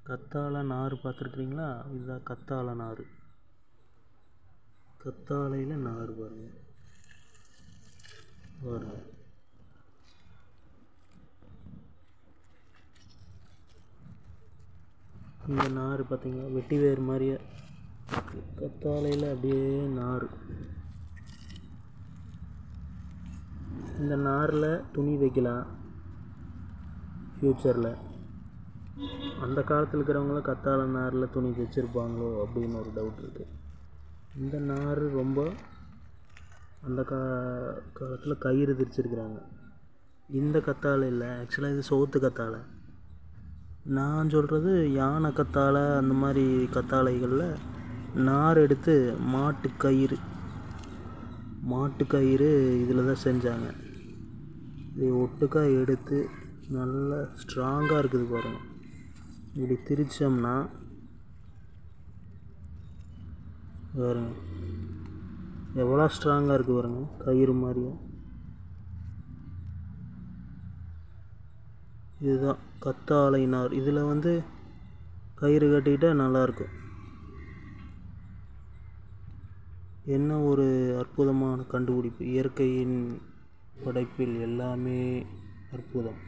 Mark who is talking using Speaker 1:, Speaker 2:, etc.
Speaker 1: கத்தாழை நார் பார்த்துருக்குறீங்களா? இதுதான் கத்தாழை நார். கத்தாழையில் நார் பாருங்கள். இந்த நார் பார்த்தீங்களா, வெட்டி வேர் மாதிரியே கத்தாழையில் அப்படியே நார். இந்த நாரில் துணி தைக்கலாம் ஃப்யூச்சரில். அந்த காலத்தில் இருக்கிறவங்களாம் கத்தாழை நாரில் துணி தைச்சிருப்பாங்களோ அப்படின்னு ஒரு டவுட் இருக்குது. இந்த நார் ரொம்ப அந்த காலத்தில் கயிறு தைச்சிருக்கிறாங்க. இந்த கத்தாழை இல்லை, ஆக்சுவலாக இது சோத்து கத்தாழை. நான் சொல்கிறது யானை கத்தாழை, அந்த மாதிரி கத்தாழைகளில் நார் எடுத்து மாட்டுக்கயிறு இதில் தான் செஞ்சாங்க. இது ஒட்டுக்காய் எடுத்து நல்லா ஸ்ட்ராங்காக இருக்குது பாருங்கள். இப்படி திரிச்சோம்னா பாருங்க எவ்வளோ ஸ்ட்ராங்காக இருக்குது பாருங்க, கயிறு மாதிரியே. இதுதான் கத்தாழை நார். இதில் கயிறு கட்டிக்கிட்டால் நல்லாயிருக்கும். என்ன ஒரு அற்புதமான கண்டுபிடிப்பு! இயற்கையின் படைப்பில் எல்லாமே அற்புதம்.